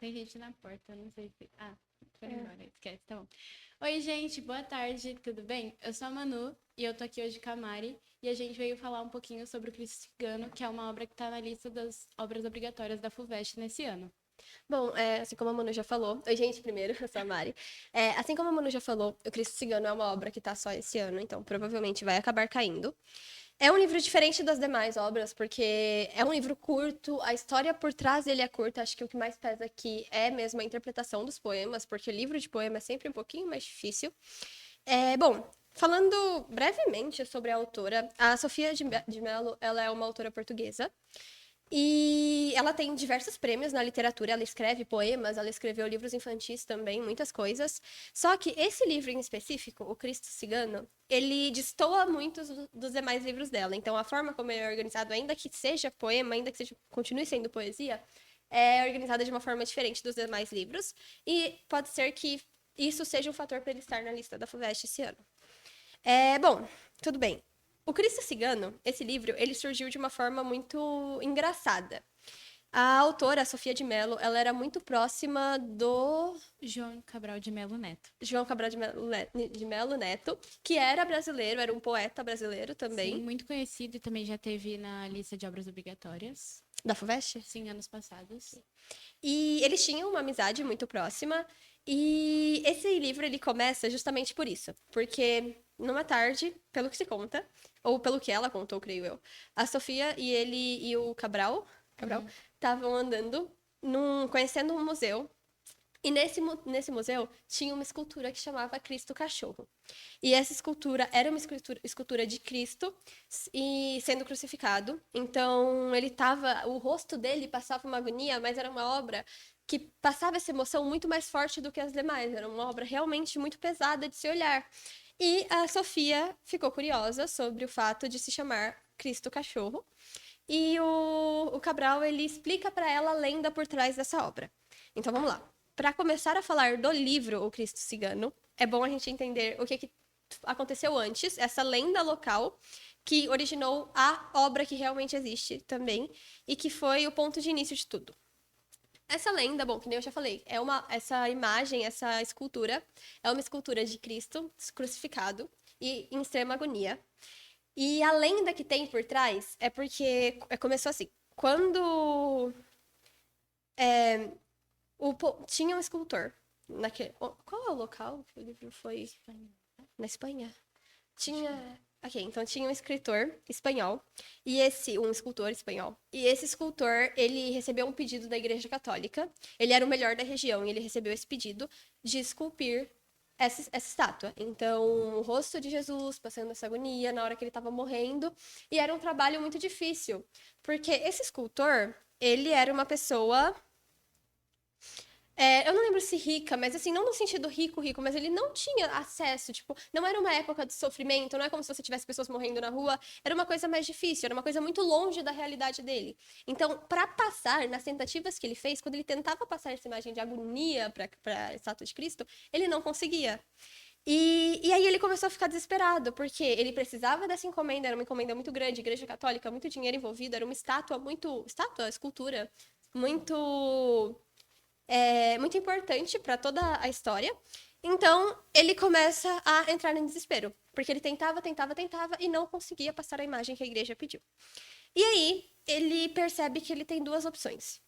Tem gente na porta, não sei se. Ah, foi embora, esquece, tá bom. Oi, gente, boa tarde, tudo bem? Eu sou a Manu e eu tô aqui hoje com a Mari e a gente veio falar um pouquinho sobre o Cristo Cigano, que é uma obra que tá na lista das obras obrigatórias da FUVEST nesse ano. Bom, assim como a Manu já falou. Oi, gente, primeiro, eu sou a Mari. Assim como a Manu já falou, O Cristo Cigano é uma obra que tá só esse ano, então provavelmente vai acabar caindo. É um livro diferente das demais obras, porque é um livro curto, a história por trás dele é curta. Acho que o que mais pesa aqui é mesmo a interpretação dos poemas, porque livro de poema é sempre um pouquinho mais difícil. Bom, falando brevemente sobre a autora, a Sofia de Mello, ela é uma autora portuguesa. E ela tem diversos prêmios na literatura, ela escreve poemas, ela escreveu livros infantis também, muitas coisas. Só que esse livro em específico, O Cristo Cigano, ele destoa muito dos demais livros dela. Então, a forma como ele é organizado, ainda que seja poema, ainda que seja, continue sendo poesia, é organizada de uma forma diferente dos demais livros. E pode ser que isso seja um fator para ele estar na lista da FUVEST esse ano. Bom, tudo bem. O Cristo Cigano, esse livro, ele surgiu de uma forma muito engraçada. A autora, a Sofia de Mello, ela era muito próxima do João Cabral de Melo Neto. João Cabral de Mello Neto, que era brasileiro, era um poeta brasileiro Sim, também, muito conhecido e também já teve na lista de obras obrigatórias. da FUVEST. Sim, anos passados. E eles tinham uma amizade muito próxima. E esse livro ele começa justamente por isso, porque numa tarde, pelo que se conta, ou pelo que ela contou, creio eu, a Sofia e ele e o Cabral estavam andando conhecendo um museu. E nesse museu tinha uma escultura que chamava Cristo Cachorro. E essa escultura era uma escultura de Cristo e sendo crucificado. Então, o rosto dele passava uma agonia, mas era uma obra que passava essa emoção muito mais forte do que as demais. Era uma obra realmente muito pesada de se olhar. E a Sofia ficou curiosa sobre o fato de se chamar Cristo Cachorro. E o Cabral, ele explica para ela a lenda por trás dessa obra. Então, vamos lá. Para começar a falar do livro O Cristo Cigano, é bom a gente entender o que aconteceu antes, essa lenda local que originou a obra que realmente existe também e que foi o ponto de início de tudo. Essa lenda, bom, que nem eu já falei, essa imagem, essa escultura, é uma escultura de Cristo crucificado e em extrema agonia. E a lenda que tem por trás é porque começou assim. Quando tinha um escultor qual é o local que o livro foi? Espanha. Na Espanha? Acho que é. Tinha. Ok, então tinha um escritor espanhol um escultor espanhol. E esse escultor, ele recebeu um pedido da Igreja Católica. Ele era o melhor da região e ele recebeu esse pedido de esculpir essa estátua. Então, o rosto de Jesus passando essa agonia na hora que ele estava morrendo. E era um trabalho muito difícil, porque esse escultor, ele era uma pessoa eu não lembro se rica, mas assim, não no sentido rico, rico, mas ele não tinha acesso, tipo, não era uma época de sofrimento, não é como se você tivesse pessoas morrendo na rua, era uma coisa mais difícil, era uma coisa muito longe da realidade dele. Então, para passar, nas tentativas que ele fez, quando ele tentava passar essa imagem de agonia para a estátua de Cristo, ele não conseguia. E aí ele começou a ficar desesperado, porque ele precisava dessa encomenda, era uma encomenda muito grande, igreja católica, muito dinheiro envolvido, era uma escultura, muito muito importante para toda a história. Então, ele começa a entrar em desespero, porque ele tentava, tentava, tentava e não conseguia passar a imagem que a igreja pediu. E aí, ele percebe que ele tem duas opções.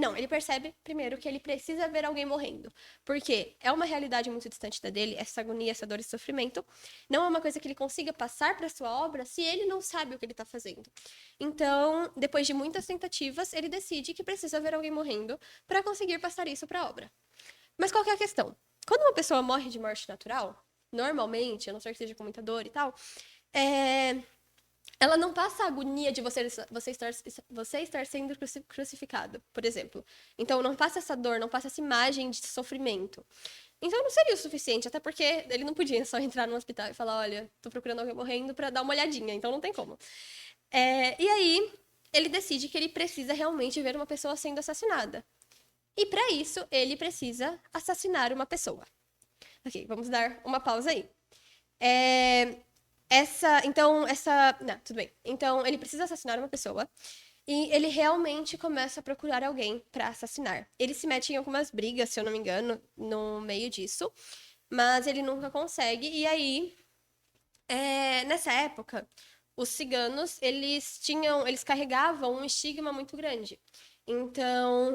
Não, ele percebe, primeiro, que ele precisa ver alguém morrendo. Porque é uma realidade muito distante da dele, essa agonia, essa dor e sofrimento. Não é uma coisa que ele consiga passar para sua obra se ele não sabe o que ele está fazendo. Então, depois de muitas tentativas, ele decide que precisa ver alguém morrendo para conseguir passar isso para a obra. Mas qual que é a questão? Quando uma pessoa morre de morte natural, normalmente, a não ser que seja com muita dor e tal, é, ela não passa a agonia de você estar sendo crucificado, por exemplo. Então, não passa essa dor, não passa essa imagem de sofrimento. Então, não seria o suficiente, até porque ele não podia só entrar no hospital e falar: olha, tô procurando alguém morrendo pra dar uma olhadinha, então não tem como. E aí, ele decide que ele precisa realmente ver uma pessoa sendo assassinada. E para isso, ele precisa assassinar uma pessoa. Ok, vamos dar uma pausa aí. Não, tudo bem. Então, ele precisa assassinar uma pessoa. E ele realmente começa a procurar alguém para assassinar. Ele se mete em algumas brigas, se eu não me engano, no meio disso, mas ele nunca consegue. E aí, nessa época, os ciganos, eles carregavam um estigma muito grande. Então,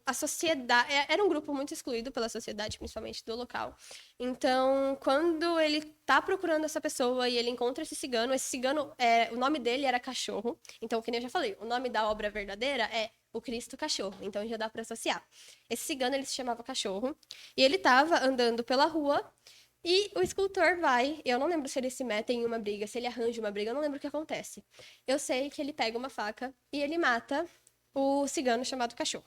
a sociedade era um grupo muito excluído pela sociedade, principalmente do local. Então, quando ele tá procurando essa pessoa e ele encontra esse cigano, o nome dele era Cachorro. Então, que nem eu já falei, o nome da obra verdadeira é O Cristo Cachorro. Então, já dá para associar. Esse cigano, ele se chamava Cachorro, e ele tava andando pela rua e o escultor vai. Eu não lembro se ele se mete em uma briga, se ele arranja uma briga, eu não lembro o que acontece. Eu sei que ele pega uma faca e ele mata o cigano chamado Cachorro.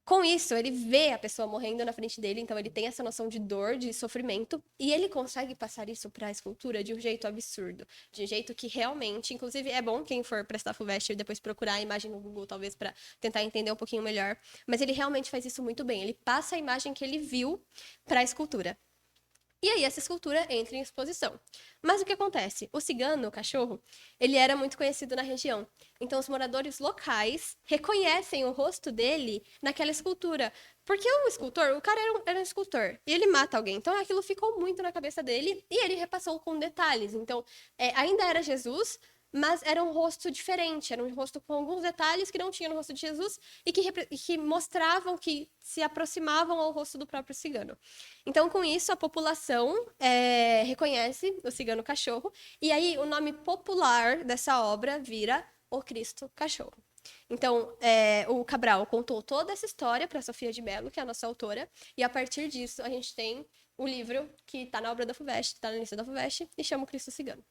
Com isso, ele vê a pessoa morrendo na frente dele, então ele tem essa noção de dor, de sofrimento, e ele consegue passar isso para a escultura de um jeito absurdo, de um jeito que realmente, inclusive é bom quem for prestar FUVEST e depois procurar a imagem no Google, talvez para tentar entender um pouquinho melhor, mas ele realmente faz isso muito bem, ele passa a imagem que ele viu para a escultura. E aí essa escultura entra em exposição. Mas o que acontece? O cigano, o cachorro, ele era muito conhecido na região. Então os moradores locais reconhecem o rosto dele naquela escultura. Porque o escultor, o cara era um escultor, e ele mata alguém. Então aquilo ficou muito na cabeça dele e ele repassou com detalhes. Então ainda era Jesus, mas era um rosto diferente, era um rosto com alguns detalhes que não tinha no rosto de Jesus e que mostravam que se aproximavam ao rosto do próprio cigano. Então, com isso, a população reconhece o cigano cachorro, e aí o nome popular dessa obra vira O Cristo Cachorro. Então, o Cabral contou toda essa história para Sofia de Mello, que é a nossa autora, e a partir disso a gente tem o livro que está na obra da FUVEST, está na lista da FUVEST, e chama O Cristo Cigano.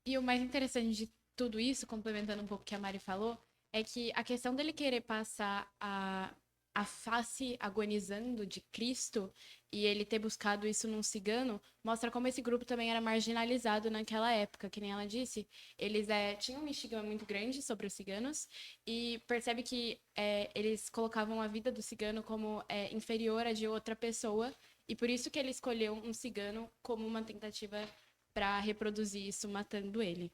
E o mais interessante de tudo isso, complementando um pouco o que a Mari falou, é que a questão dele querer passar a face agonizando de Cristo e ele ter buscado isso num cigano, mostra como esse grupo também era marginalizado naquela época, que nem ela disse. Eles tinham um estigma muito grande sobre os ciganos e percebe que eles colocavam a vida do cigano como inferior à de outra pessoa e por isso que ele escolheu um cigano como uma tentativa para reproduzir isso, matando ele.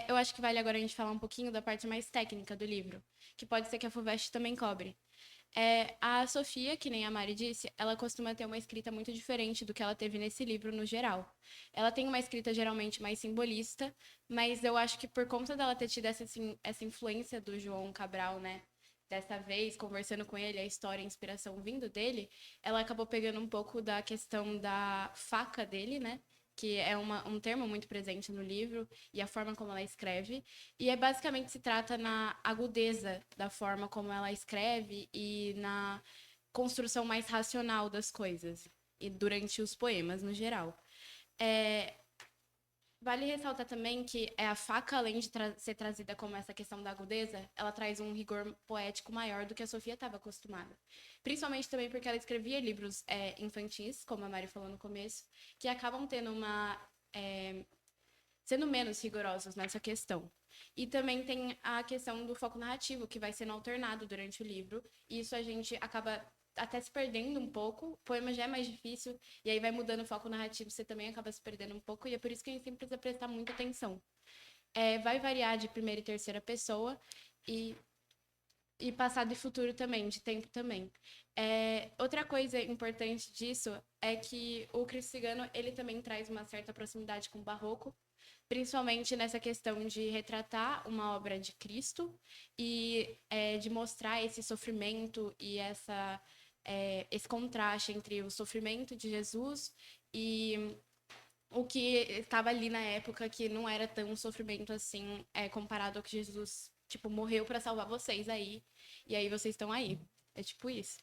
Eu acho que vale agora a gente falar um pouquinho da parte mais técnica do livro, que pode ser que a FUVEST também cobre. A Sofia, que nem a Mari disse, ela costuma ter uma escrita muito diferente do que ela teve nesse livro no geral. Ela tem uma escrita geralmente mais simbolista, mas eu acho que por conta dela ter tido essa influência do João Cabral, né? Dessa vez, conversando com ele, a história, a inspiração vindo dele, ela acabou pegando um pouco da questão da faca dele, né? Que é um termo muito presente no livro, e a forma como ela escreve. E basicamente se trata na agudeza da forma como ela escreve e na construção mais racional das coisas, e durante os poemas no geral. Vale ressaltar também que a faca, além de ser trazida como essa questão da agudeza, ela traz um rigor poético maior do que a Sofia estava acostumada. Principalmente também porque ela escrevia livros infantis, como a Mari falou no começo, que acabam tendo sendo menos rigorosos nessa questão. E também tem a questão do foco narrativo, que vai sendo alternado durante o livro, e isso a gente acaba até se perdendo um pouco, o poema já é mais difícil, e aí vai mudando o foco narrativo, você também acaba se perdendo um pouco, e é por isso que a gente sempre precisa prestar muita atenção. Vai variar de primeira e terceira pessoa, e passado e futuro também, de tempo também. Outra coisa importante disso é que o Cristo Cigano, ele também traz uma certa proximidade com o barroco, principalmente nessa questão de retratar uma obra de Cristo e de mostrar esse sofrimento e esse contraste entre o sofrimento de Jesus e o que estava ali na época, que não era tão sofrimento assim, comparado ao que Jesus, tipo, morreu para salvar vocês aí, e aí vocês estão aí. É tipo isso.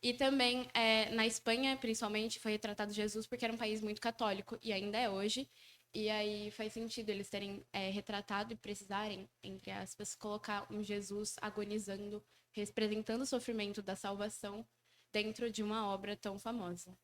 E também, na Espanha, principalmente, foi retratado Jesus porque era um país muito católico, e ainda é hoje, e aí faz sentido eles terem retratado e precisarem, entre aspas, colocar um Jesus agonizando, representando o sofrimento da salvação dentro de uma obra tão famosa.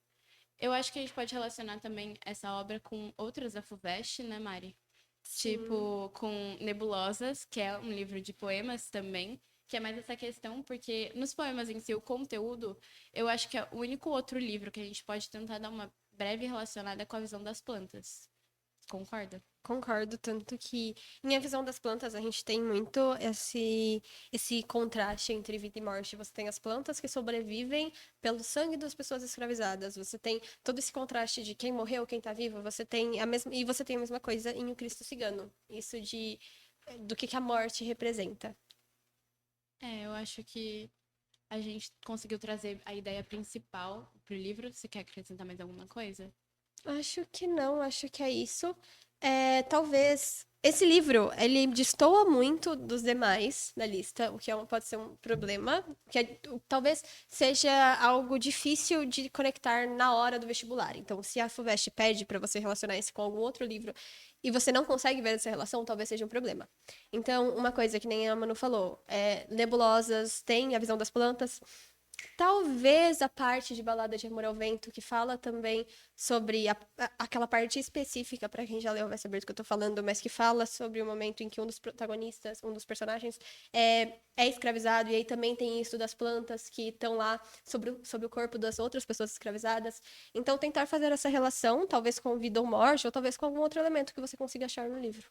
Eu acho que a gente pode relacionar também essa obra com outras da FUVEST, né, Mari? Sim. Tipo, com Nebulosas, que é um livro de poemas também, que é mais essa questão, porque nos poemas em si, o conteúdo, eu acho que é o único outro livro que a gente pode tentar dar uma breve relacionada com a visão das plantas. concorda? Concordo, tanto que em A Visão das Plantas a gente tem muito esse contraste entre vida e morte. Você tem as plantas que sobrevivem pelo sangue das pessoas escravizadas. Você tem todo esse contraste de quem morreu, quem tá vivo. Você tem a mesma e você tem a mesma coisa em O Cristo Cigano. Isso de do que a morte representa. É, eu acho que a gente conseguiu trazer a ideia principal pro livro. Você quer acrescentar mais alguma coisa? Acho que não, acho que é isso. Talvez esse livro, ele destoa muito dos demais da lista, o que pode ser um problema, talvez seja algo difícil de conectar na hora do vestibular. Então, se a FUVEST pede para você relacionar isso com algum outro livro e você não consegue ver essa relação, talvez seja um problema. Então, uma coisa que nem a Manu falou, nebulosas, tem a visão das plantas. Talvez a parte de Balada de Amor ao Vento, que fala também sobre aquela parte específica, para quem já leu vai saber do que eu tô falando, mas que fala sobre o momento em que um dos protagonistas, um dos personagens, é escravizado, e aí também tem isso das plantas que estão lá sobre o corpo das outras pessoas escravizadas. Então, tentar fazer essa relação, talvez com vida ou morte, ou talvez com algum outro elemento que você consiga achar no livro.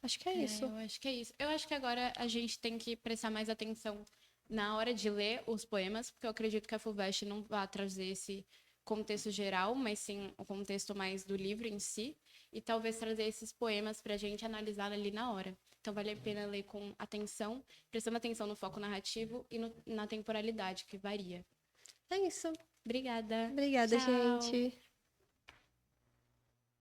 Acho que é isso. Eu acho que é isso. Eu acho que agora a gente tem que prestar mais atenção na hora de ler os poemas, porque eu acredito que a FUVEST não vai trazer esse contexto geral, mas sim o contexto mais do livro em si, e talvez trazer esses poemas para a gente analisar ali na hora. Então vale a pena ler com atenção, prestando atenção no foco narrativo e na temporalidade, que varia. É isso. Obrigada. Obrigada, Tchau. gente.